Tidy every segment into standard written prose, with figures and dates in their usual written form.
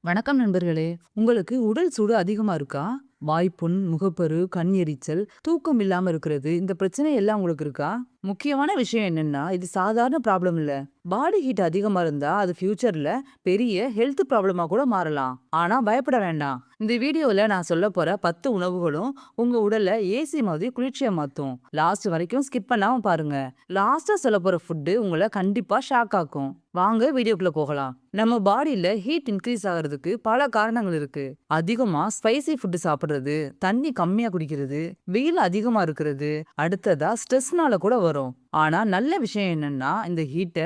வணக்கம் நண்பர்களே. உங்களுக்கு உடல் சூடு அதிகமா இருக்கா? வாய்ப்புண், முகப்பரு, கண் எரிச்சல், தூக்கம் இல்லாம இருக்கிறது, இந்த பிரச்சனை எல்லாம் உங்களுக்கு இருக்கா? முக்கியமான விஷயம் என்னன்னா, இது சாதாரண ப்ராப்ளம் இல்ல. பாடி ஹீட் அதிகமா இருந்தா அது ஃபியூச்சர்ல பெரிய ஹெல்த் ப்ராப்ளமா கூட மாறலாம். ஆனா பயப்பட வேண்டாம். இந்த வீடியோல நான் சொல்லப் போற 10 உணவுகளும் உங்க உடல்ல ஏசி மாதிரி குளிர்ச்சியா மாத்தும். லாஸ்ட் வரைக்கும் ஸ்கிப் பண்ணாம பாருங்க. லாஸ்டா சொல்லப் போற ஃபுட் உங்கள கண்டிப்பா ஷாக் ஆக்கும். வாங்க வீடியோக்குள்ள போகலாம். நம்ம பாடியில ஹீட் இன்க்ரீஸ் ஆகுறதுக்கு பல காரணங்கள் இருக்கு. அதிகமா ஸ்பைசி ஃபுட் சாப்பிடுறது, தண்ணி கம்மியா குடிக்கிறது, வெயில் அதிகமா இருக்கிறது, அடுத்ததா ஸ்ட்ரெஸ்னால கூட வரும். ஆனா நல்ல விஷயம் என்னன்னா, இந்த ஹீட்ட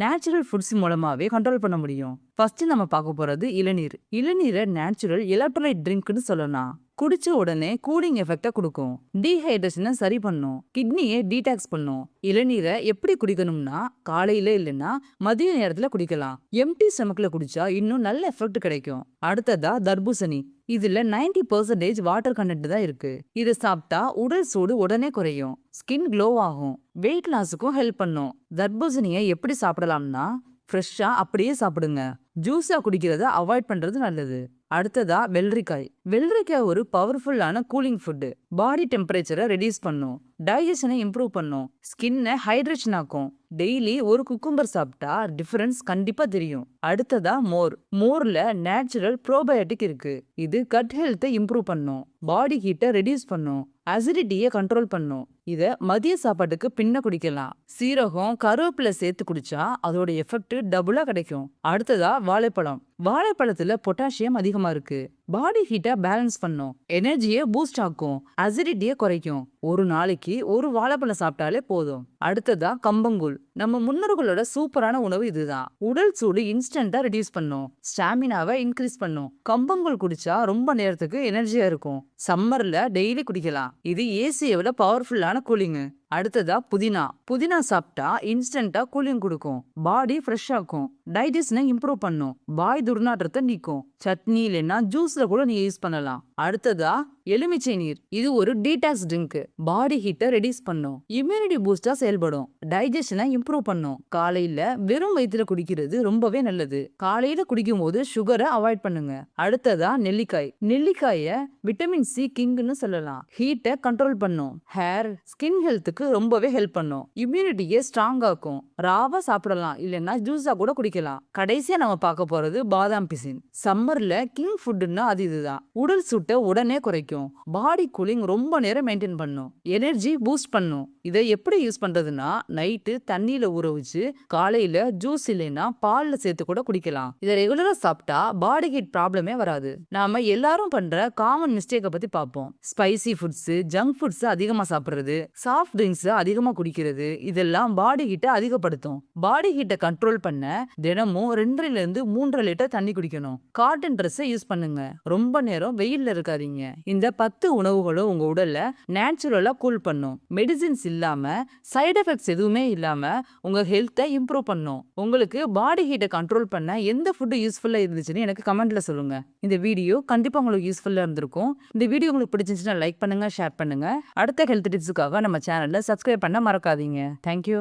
நேச்சுரல் ஃபுட்ஸ் மூலமாவே கண்ட்ரோல் பண்ண முடியும். ஃபர்ஸ்ட் நம்ம பார்க்க போறது இளநீர். இளநீரை நேச்சுரல் எலக்ட்ரோலைட் ட்ரிங்க்னு சொல்லலாம். குடிச்ச உடனே கூலிங் எஃபெக்ட கொடுக்கும். டீஹைட்ரேஷனை சரி பண்ணும். கிட்னியை டீடாக்ஸ் பண்ணும். இளநீரை எப்படி குடிக்கணும்னா, காலையில இல்லைன்னா மதிய நேரத்துல குடிக்கலாம். எம்டி ஸ்டமக்ல குடிச்சா இன்னும் நல்ல எஃபெக்ட் கிடைக்கும். அடுத்ததா தர்பூசணி. இதுல 90% வாட்டர் கண்டென்ட் தான் இருக்கு. இதை சாப்பிட்டா உடல் சூடு உடனே குறையும். ஸ்கின் க்ளோ ஆகும். வெயிட் லாஸுக்கும் ஹெல்ப் பண்ணும். தர்பூசணியை எப்படி சாப்பிடலாம்னா, ஃப்ரெஷ்ஷா அப்படியே சாப்பிடுங்க. ஜூஸா குடிக்கிறத அவாய்ட் பண்றது நல்லது. அடுத்ததா வெள்ளரிக்காய். வெள்ளரிக்காய் ஒரு பவர்ஃபுல்லான கூலிங் ஃபுட். பாடி டெம்பரேச்சரை ரெடியூஸ் பண்ணும். டைஜஷனை இம்ப்ரூவ் பண்ணும். ஸ்கின்னை ஹைட்ரேஷன் ஆக்கும். டெய்லி ஒரு குக்கும்பர் சாப்பிட்டா டிஃபரன்ஸ் கண்டிப்பா தெரியும். அடுத்ததா மோர். மோர்ல நேச்சுரல் ப்ரோபயோட்டிக் இருக்கு. இது கட் ஹெல்த்தை இம்ப்ரூவ் பண்ணும். பாடி ஹீட்டை ரெடியூஸ் பண்ணும். அசிடிட்டியை கண்ட்ரோல் பண்ணும். இத மதிய சாப்பாட்டுக்கு பின்ன குடிக்கலாம். சீரகம், கருவேப்பிலை சேர்த்து குடிச்சா அதோட எஃபெக்ட் டபுளா கிடைக்கும். அடுத்ததா வாழைப்பழம். வாழைப்பழத்துல பொட்டாசியம் அதிகமா இருக்கு. பாடி ஹீட்டை பேலன்ஸ் பண்ணும். எனர்ஜியை பூஸ்ட் ஆக்கும். அசிடிட்டியை குறைக்கும். ஒரு நாளைக்கு ஒரு வாழைப்பழம் சாப்பிட்டாலே போதும். அடுத்ததா கம்பங்கூழ். நம்ம முன்னோர்களோட சூப்பரான உணவு இதுதான். உடல் சூடு இன்ஸ்டன்டா ரெடியூஸ் பண்ணும். ஸ்டாமினாவை இன்க்ரீஸ் பண்ணும். கம்பங்கூழ் குடிச்சா ரொம்ப நேரத்துக்கு எனர்ஜியா இருக்கும். சம்மர்ல டெய்லி குடிக்கலாம். இது ஏசியை விட பவர்ஃபுல்லான கூலிங். அடுத்ததா புதினா. புதினா சாப்பிட்டா இன்ஸ்டன்டா கூலிங் கொடுக்கும். பாடி ஃப்ரெஷ் ஆக்கும். டைஜஷனை இம்ப்ரூவ் பண்ணும். வாய் துர்நாற்றத்தை நீக்கும். சட்னி இல்லைன்னா ஜூஸ்ல கூட நீங்க யூஸ் பண்ணலாம். அடுத்ததா எலுமிச்சை நீர். இது ஒரு டீடாக்ஸ் ட்ரிங்க். பாடி ஹீட்டை ரெடியூஸ் பண்ணும். இம்யூனிட்டி பூஸ்டா செயல்படும். டைஜஷனை இம்ப்ரூவ் பண்ணும். காலையில வெறும் வயிற்றுல குடிக்கிறது ரொம்பவே நல்லது. காலையில குடிக்கும் போது சுகரை அவாய்ட் பண்ணுங்க. அடுத்ததா நெல்லிக்காய். நெல்லிக்காய விட்டமின் சி கிங்னு சொல்லலாம். ஹீட்டை கண்ட்ரோல் பண்ணும். ஹேர், ஸ்கின் ஹெல்த்துக்கு ரொம்பவே ஹெல்ப் பண்ணும். இம்யூனிட்டியை ஸ்ட்ராங் ஆக்கும். ராவா சாப்பிடலாம் இல்லைன்னா ஜூஸா கூட குடிக்கலாம். கடைசியா நம்ம பார்க்க போறது பாதாம் பிசின். சம்மர்ல கிங் ஃபுட்னா அது இதுதான். உடல் சூட்டை உடனே குறைக்கும். பாடி கூலிங் ரொம்ப நேரம் மெயின்டைன் பண்ணும். எனர்ஜி பூஸ்ட் பண்ணும். இதை எப்படி யூஸ் பண்றதுன்னா, நைட்டு தண்ணியில ஊற வச்சு காலையில ஜூஸ் இல்லைன்னா பால்ல சேர்த்து கூட குடிக்கலாம். இதை ரெகுலரா சாப்பிட்டா பாடி ஹீட் ப்ராப்ளமே வராது. நாம எல்லாரும் பண்ற காமன் மிஸ்டேக்கை பத்தி பார்ப்போம். ஸ்பைசி ஃபுட்ஸ், ஜங்க் ஃபுட்ஸ் அதிகமா சாப்பிடுறது, சாஃப்ட் ட்ரிங்க்ஸ் அதிகமா குடிக்கிறது, இதெல்லாம் பாடி ஹீட்டை அதிகப்படுத்தும். பாடி ஹீட்டை கண்ட்ரோல் பண்ண தினமும் 2 இருந்து 3 லிட்டர் தண்ணி குடிக்கணும். காட்டன் ட்ரெஸ்ஸை யூஸ் பண்ணுங்க. ரொம்ப நேரம் வெயில்ல இருக்காதீங்க. இந்த 10 உணவுகளும் உங்க உடல்ல நேச்சுரலா கூல் பண்ணும். மெடிசின்ஸ் இல்லாம, சைடு எஃபெக்ட்ஸ் எதுவுமே இல்லாம உங்க ஹெல்த்தை இம்ப்ரூவ் பண்ணும். உங்களுக்கு பாடி ஹீட்டை கண்ட்ரோல் பண்ண எந்த ஃபுட் யூஸ்ஃபுல்லா இருந்துச்சுன்னு எனக்கு கமெண்ட்ல சொல்லுங்க. இந்த வீடியோ கண்டிப்பா உங்களுக்கு யூஸ்ஃபுல்லா இருந்திருக்கும். இந்த வீடியோ உங்களுக்கு பிடிச்சிருந்துச்சுன்னா லைக் பண்ணுங்க, ஷேர் பண்ணுங்க. அடுத்த ஹெல்த் டிப்ஸுக்காக நம்ம சேனல்ல சப்ஸ்கிரைப் பண்ண மறக்காதீங்க. தேங்க்யூ.